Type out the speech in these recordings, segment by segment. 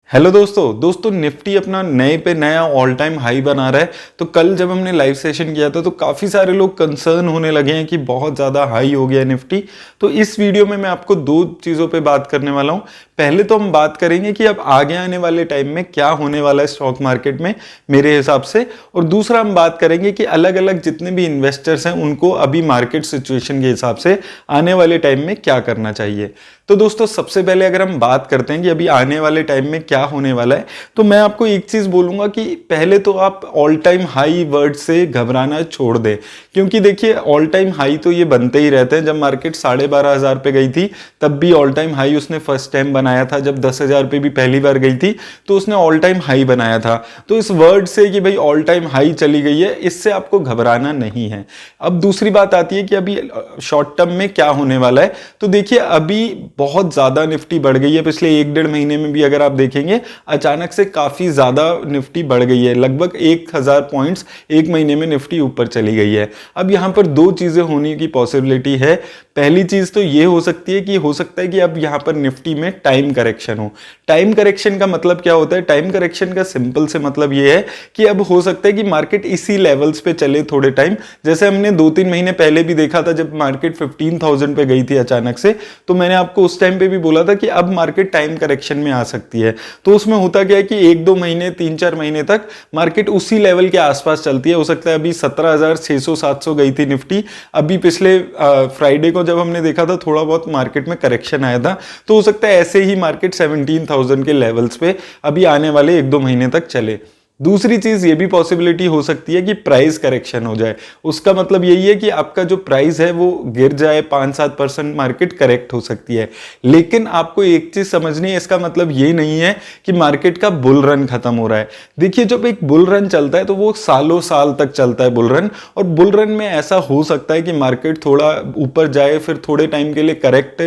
Hello दोस्तों Nifty अपना नए पे नया ऑल टाइम हाई बना रहा है। तो कल जब हमने लाइव सेशन किया था तो काफ़ी सारे लोग कंसर्न होने लगे हैं कि बहुत ज़्यादा हाई हो गया निफ्टी। तो इस वीडियो में मैं आपको दो चीज़ों पे बात करने वाला हूँ। पहले तो हम बात करेंगे कि अब आगे आने वाले टाइम में क्या होने वाला है स्टॉक मार्केट में मेरे हिसाब से, और दूसरा हम बात करेंगे कि अलग अलग जितने भी इन्वेस्टर्स हैं उनको अभी मार्केट सिचुएशन के हिसाब से आने वाले टाइम में क्या करना चाहिए। तो दोस्तों सबसे पहले अगर हम बात करते हैं कि अभी आने वाले टाइम में क्या होने वाला है, तो मैं आपको एक चीज बोलूंगा कि पहले तो आप ऑल टाइम हाई वर्ड से घबराना छोड़ दें, क्योंकि देखिए ऑल टाइम हाई तो ये बनते ही रहते हैं। जब मार्केट 12,500 पे गई थी तब भी ऑल टाइम हाई उसने फर्स्ट टाइम बनाया था। जब 10,000 पे भी पहली बार गई थी तो उसने ऑल टाइम हाई बनाया था। तो इस वर्ड से कि भाई ऑल टाइम हाई चली गई है, इससे आपको घबराना नहीं है। अब दूसरी बात आती है कि अभी शॉर्ट टर्म में क्या होने वाला है। तो देखिए अभी बहुत ज्यादा निफ्टी बढ़ गई है। पिछले 1-1.5 महीने में भी अगर आप देखेंगे अचानक से काफी ज्यादा निफ्टी बढ़ गई है। लगभग 1,000 पॉइंट्स एक महीने में निफ्टी ऊपर चली गई है। अब यहां पर दो चीजें होने की पॉसिबिलिटी है। पहली चीज तो ये हो सकती है कि हो सकता है कि अब यहां पर निफ्टी में टाइम करेक्शन हो। टाइम करेक्शन का मतलब क्या होता है? टाइम करेक्शन का सिंपल से मतलब ये है कि अब हो सकता है कि मार्केट इसी लेवल्स पे चले थोड़े टाइम, जैसे हमने 2-3 महीने पहले भी देखा था जब मार्केट 15,000 पे गई थी अचानक से। तो मैंने आपको उस टाइम पे भी बोला था कि अब मार्केट टाइम करेक्शन में आ सकती है। तो उसमें होता क्या है कि 1-2 महीने 3-4 महीने तक मार्केट उसी लेवल के आसपास चलती है। हो सकता है अभी 17,600-700 गई थी निफ्टी। अभी पिछले फ्राइडे को जब हमने देखा था थोड़ा बहुत मार्केट में करेक्शन आया था। तो हो सकता है ऐसे ही मार्केट 17,000 के लेवल्स पे अभी आने वाले 1-2 महीने तक चले। दूसरी चीज ये भी पॉसिबिलिटी हो सकती है कि प्राइस करेक्शन हो जाए। उसका मतलब यही है कि आपका जो प्राइस है वो गिर जाए, 5-7% मार्केट करेक्ट हो सकती है। लेकिन आपको एक चीज समझनी है, इसका मतलब ये नहीं है कि मार्केट का बुल रन खत्म हो रहा है। देखिए जब एक बुल रन चलता है तो वो सालों साल तक चलता है बुल रन, और बुल रन में ऐसा हो सकता है कि मार्केट थोड़ा ऊपर जाए फिर थोड़े टाइम के लिए करेक्ट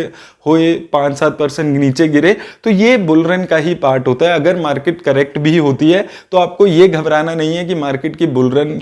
होए, 5-7% नीचे गिरे, तो ये बुल रन का ही पार्ट होता है। अगर मार्केट करेक्ट भी होती है तो आपको ये घबराना नहीं है कि मार्केट की बुल रन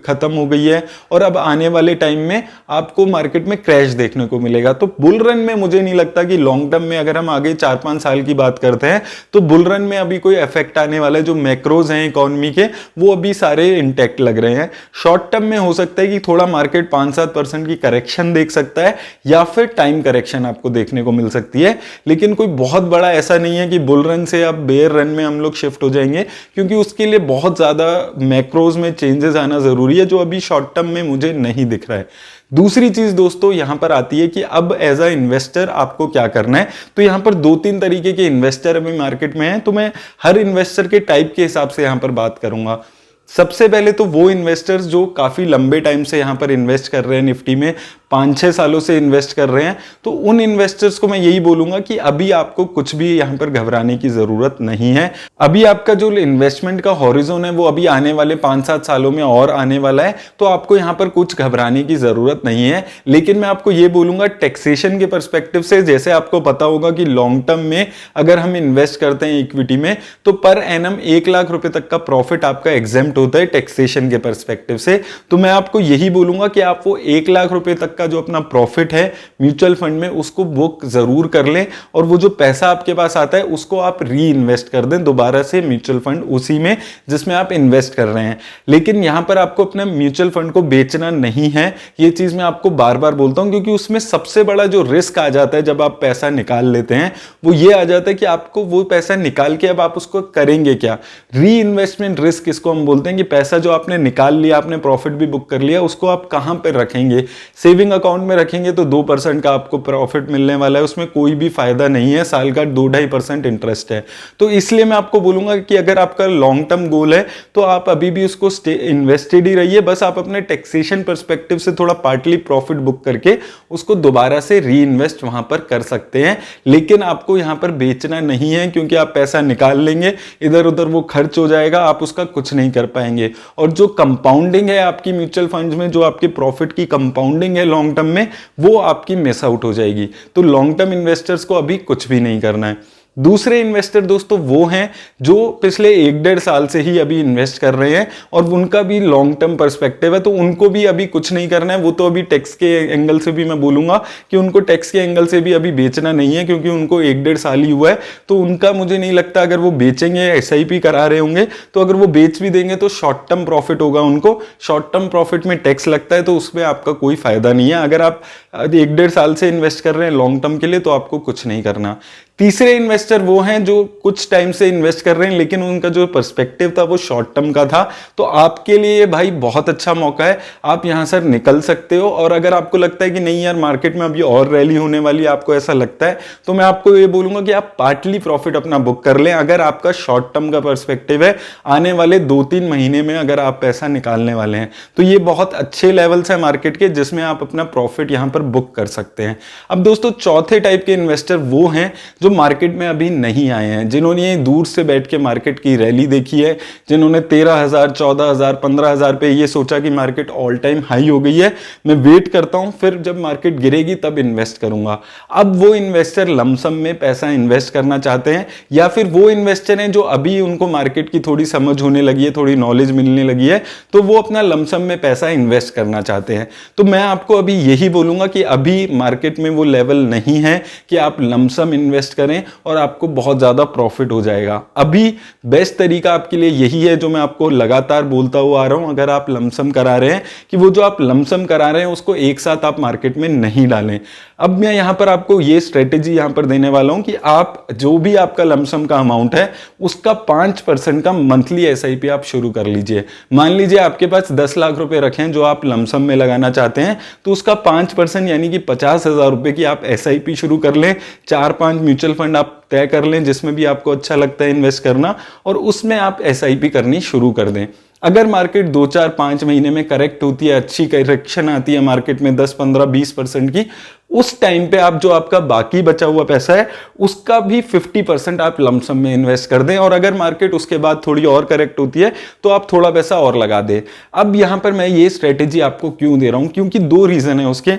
खत्म हो गई है और अब आने वाले टाइम में आपको मार्केट में क्रैश देखने को मिलेगा। तो बुल रन में मुझे नहीं लगता कि लॉन्ग टर्म में, अगर हम आगे 4-5 साल की बात करते हैं, तो बुल रन में अभी कोई इफेक्ट आने वाला है। जो मैक्रोज हैं इकोनॉमी के वो अभी सारे इंटैक्ट लग रहे हैं। शॉर्ट टर्म में हो सकता है कि थोड़ा मार्केट 5-7% की करेक्शन देख सकता है, या फिर टाइम करेक्शन आपको देखने को मिल सकती है। लेकिन कोई बहुत बड़ा ऐसा नहीं है कि बुल रन से अब बेयर रन में हम लोग शिफ्ट हो जाएंगे, क्योंकि उसके लिए बहुत ज्यादा मैक्रोज में चेंजेस आना जरूरी है, जो अभी शॉर्ट टर्म में मुझे नहीं दिख रहा है। दूसरी चीज दोस्तों यहां पर आती है कि अब एज अ इन्वेस्टर आपको क्या करना है। तो यहां पर 2-3 तरीके के इन्वेस्टर अभी मार्केट में हैं, तो मैं हर इन्वेस्टर के टाइप के हिसाब से यहां पर बात करूंगा। सबसे पहले तो वो इन्वेस्टर्स जो काफी लंबे टाइम से यहां पर इन्वेस्ट कर रहे हैं निफ्टी में, 5-6 सालों से इन्वेस्ट कर रहे हैं, तो उन इन्वेस्टर्स को मैं यही बोलूंगा कि अभी आपको कुछ भी यहां पर घबराने की जरूरत नहीं है। अभी आपका जो इन्वेस्टमेंट का हॉरिजन है वो अभी आने वाले 5-7 सालों में और आने वाला है, तो आपको यहां पर कुछ घबराने की जरूरत नहीं है। लेकिन मैं आपको ये बोलूंगा टैक्सेशन के पर्सपेक्टिव से, जैसे आपको पता होगा कि लॉन्ग टर्म में अगर हम इन्वेस्ट करते हैं इक्विटी में, तो पर एनम 1 लाख रुपए तक का प्रॉफिट आपका एग्जेम्प्ट होता है टैक्सेशन के पर्सपेक्टिव से। तो मैं आपको यही बोलूंगा कि आप वो 1 लाख रुपए तक का जो अपना प्रॉफिट है म्यूचुअल फंड में उसको बुक जरूर कर लें, और वो जो पैसा आपके पास आता है उसको आप री इन्वेस्ट कर दें दोबारा से म्यूचुअल फंड उसी में जिसमें आप इन्वेस्ट कर रहे हैं। लेकिन यहां पर आपको अपने म्यूचुअल फंड को बेचना नहीं है, ये चीज मैं आपको बार बार बोलता हूं, क्योंकि उसमें सबसे बड़ा जो रिस्क आ जाता है जब आप पैसा निकाल लेते हैं वो ये आ जाता है कि आपको वो पैसा निकाल के अब आप उसको करेंगे क्या। री इन्वेस्टमेंट रिस्क इसको हम बोलते हैं कि पैसा जो आपने निकाल लिया, आपने प्रॉफिट भी बुक कर लिया, उसको आप कहां पर रखेंगे। सेविंग अकाउंट में रखेंगे तो 2% का आपको प्रॉफिट मिलने वाला है, उसमें कोई भी फायदा नहीं है, साल का 2-2.5% इंटरेस्ट है। तो इसलिए मैं आपको बोलूंगा कि अगर आपका लॉन्ग टर्म गोल है तो आप अभी भी उसको इन्वेस्टेड ही रहिए, बस आप अपने टैक्सेशन पर्सपेक्टिव से थोड़ा पार्टली प्रॉफिट बुक करके उसको दोबारा से री इन्वेस्ट वहां पर कर सकते हैं। लेकिन आपको यहां पर बेचना नहीं है, क्योंकि आप पैसा निकाल लेंगे, इधर उधर वो खर्च हो जाएगा, आप उसका कुछ नहीं कर पाएंगे। और जो कंपाउंडिंग है आपकी म्यूचुअल फंड्स में, जो आपके प्रॉफिट की कंपाउंडिंग है लॉन्ग टर्म में, वो आपकी मिस आउट हो जाएगी। तो लॉन्ग टर्म इन्वेस्टर्स को अभी कुछ भी नहीं करना है। दूसरे इन्वेस्टर दोस्तों वो हैं जो पिछले 1-1.5 साल से ही अभी इन्वेस्ट कर रहे हैं और उनका भी लॉन्ग टर्म पर्सपेक्टिव है, तो उनको भी अभी कुछ नहीं करना है। वो तो अभी टैक्स के एंगल से भी मैं बोलूंगा कि उनको टैक्स के एंगल से भी अभी बेचना नहीं है, क्योंकि उनको 1-1.5 साल ही हुआ है। तो उनका मुझे नहीं लगता अगर वो बेचेंगे, SIP करा रहे होंगे, तो अगर वो बेच भी देंगे तो शॉर्ट टर्म प्रॉफिट होगा उनको। शॉर्ट टर्म प्रॉफिट में टैक्स लगता है, तो उसमें आपका कोई फायदा नहीं है। अगर आप 1-1.5 साल से इन्वेस्ट कर रहे हैं लॉन्ग टर्म के लिए, तो आपको कुछ नहीं करना। तीसरे इन्वेस्टर वो हैं जो कुछ टाइम से इन्वेस्ट कर रहे हैं, लेकिन उनका जो पर्सपेक्टिव था वो शॉर्ट टर्म का था। तो आपके लिए भाई बहुत अच्छा मौका है, आप यहां से निकल सकते हो। और अगर आपको लगता है कि नहीं यार मार्केट में अभी और रैली होने वाली है, आपको ऐसा लगता है, तो मैं आपको ये बोलूंगा कि आप पार्टली प्रॉफिट अपना बुक कर लें। अगर आपका शॉर्ट टर्म का पर्सपेक्टिव है, आने वाले 2-3 महीने में अगर आप पैसा निकालने वाले हैं, तो ये बहुत अच्छे लेवल्स है मार्केट के जिसमें आप अपना प्रॉफिट यहां पर बुक कर सकते हैं। अब दोस्तों चौथे टाइप के इन्वेस्टर वो हैं जो मार्केट में अभी नहीं आए हैं, जिन्होंने दूर से बैठ के मार्केट की रैली देखी है, जिन्होंने 13,000, 14,000, 15,000 पे ये सोचा कि मार्केट ऑल टाइम हाई हो गई है, मैं वेट करता हूं, फिर जब मार्केट गिरेगी तब इन्वेस्ट करूंगा। अब वो इन्वेस्टर लमसम में पैसा इन्वेस्ट करना चाहते हैं, या फिर वो इन्वेस्टर हैं जो अभी उनको मार्केट की थोड़ी समझ होने लगी है, थोड़ी नॉलेज मिलने लगी है, तो वो अपना लमसम में पैसा इन्वेस्ट करना चाहते हैं। तो मैं आपको अभी यही बोलूंगा कि अभी मार्केट में वो लेवल नहीं है कि आप लमसम इन्वेस्ट करें और आपको बहुत ज्यादा प्रॉफिट हो जाएगा। अभी बेस्ट तरीका आपके लिए यही है जो मैं आपको लगातार बोलता हुआ आ रहा हूं। अगर आप लमसम करा रहे हैं, कि वो जो आप लमसम करा रहे हैं उसको एक साथ आप मार्केट में नहीं डालें। अब मैं यहां पर आपको ये स्ट्रेटेजी यहां पर देने वाला हूं कि आप जो भी आपका लमसम का अमाउंट है उसका 5% का मंथली SIP आप शुरू कर लीजिए। मान लीजिए आपके पास 10 लाख रुपए रखे हैं जो आप लमसम में लगाना चाहते हैं, तो उसका 5% यानी कि 50,000 रुपए की आप SIP शुरू कर लें। 4-5 म्यूचुअल फंड आप तय कर लें जिसमें भी आपको अच्छा लगता है इन्वेस्ट करना, और उसमें आप SIP करनी शुरू कर दें। अगर मार्केट 2-4-5 महीने में करेक्ट होती है, अच्छी करेक्शन आती है मार्केट में 10, 15, 20% की, उस टाइम पे आप जो आपका बाकी बचा हुआ पैसा है उसका भी 50% आप लमसम में इन्वेस्ट कर दें। और अगर मार्केट उसके बाद थोड़ी और करेक्ट होती है तो आप थोड़ा पैसा और लगा दें। अब यहां पर मैं ये स्ट्रेटेजी आपको क्यों दे रहा हूं, क्योंकि 2 रीजन है उसके।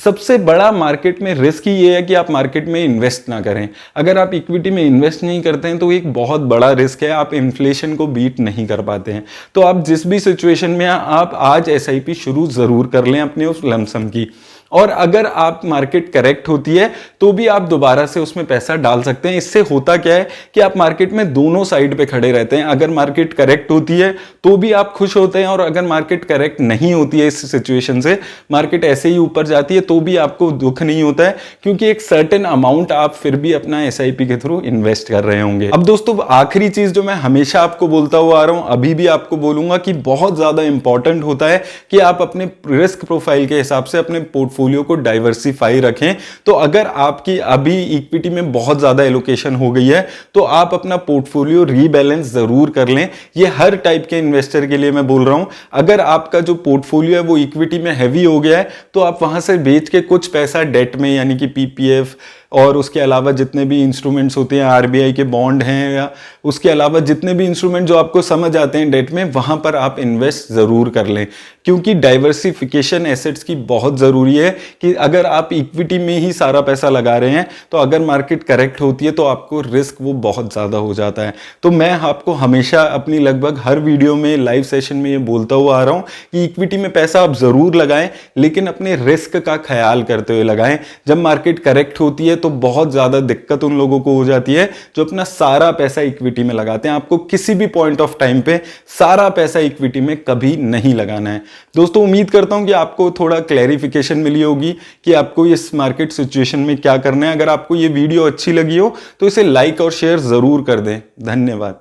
सबसे बड़ा मार्केट में रिस्क ही ये है कि आप मार्केट में इन्वेस्ट ना करें। अगर आप इक्विटी में इन्वेस्ट नहीं करते हैं तो एक बहुत बड़ा रिस्क है, आप इन्फ्लेशन को बीट नहीं कर पाते हैं। तो आप जिस भी सिचुएशन में आप आज SIP शुरू जरूर कर लें अपने उस लमसम की। और अगर आप मार्केट करेक्ट होती है तो भी आप दोबारा से उसमें पैसा डाल सकते हैं। इससे होता क्या है कि आप मार्केट में दोनों साइड पे खड़े रहते हैं। अगर मार्केट करेक्ट होती है तो भी आप खुश होते हैं, और अगर मार्केट करेक्ट नहीं होती है इस सिचुएशन से, मार्केट ऐसे ही ऊपर जाती है, तो भी आपको दुख नहीं होता है, क्योंकि एक सर्टेन अमाउंट आप फिर भी अपना SIP के थ्रू इन्वेस्ट कर रहे होंगे। अब दोस्तों आखिरी चीज जो मैं हमेशा आपको बोलता हुआ आ रहा हूं, अभी भी आपको बोलूंगा कि बहुत ज्यादा इंपॉर्टेंट होता है कि आप अपने रिस्क प्रोफाइल के हिसाब से अपने पोर्टफोलियो को डाइवर्सिफाई रखें। तो अगर आपकी अभी इक्विटी में बहुत ज्यादा एलोकेशन हो गई है तो आप अपना पोर्टफोलियो रीबैलेंस जरूर कर लें। ये हर टाइप के इन्वेस्टर के लिए मैं बोल रहा हूं। अगर आपका जो पोर्टफोलियो है वो इक्विटी में हैवी हो गया है तो आप वहां से बेच के कुछ पैसा डेट में, यानी कि PPF और उसके अलावा जितने भी इंस्ट्रूमेंट्स होते हैं, RBI के बॉन्ड हैं, या उसके अलावा जितने भी इंस्ट्रूमेंट जो आपको समझ आते हैं डेट में, वहां पर आप इन्वेस्ट जरूर कर लें। क्योंकि डाइवर्सिफिकेशन एसेट्स की बहुत जरूरी है कि अगर आप इक्विटी में ही सारा पैसा लगा रहे हैं तो अगर मार्केट करेक्ट होती है तो आपको रिस्क वो बहुत ज्यादा हो जाता है। तो मैं आपको हमेशा अपनी लगभग हर वीडियो में, लाइव सेशन में ये बोलता हुआ आ रहा हूं कि इक्विटी में पैसा आप जरूर लगाएं, लेकिन अपने रिस्क का ख्याल करते हुए लगाएं। जब मार्केट करेक्ट होती है तो बहुत ज्यादा दिक्कत उन लोगों को हो जाती है जो अपना सारा पैसा इक्विटी में लगाते हैं। आपको किसी भी पॉइंट ऑफ टाइम पे सारा पैसा इक्विटी में कभी नहीं लगाना है। दोस्तों उम्मीद करता हूं कि आपको थोड़ा क्लैरिफिकेशन मिली होगी कि आपको इस मार्केट सिचुएशन में क्या करना है। अगर आपको ये वीडियो अच्छी लगी हो तो इसे लाइक और शेयर जरूर कर दें। धन्यवाद।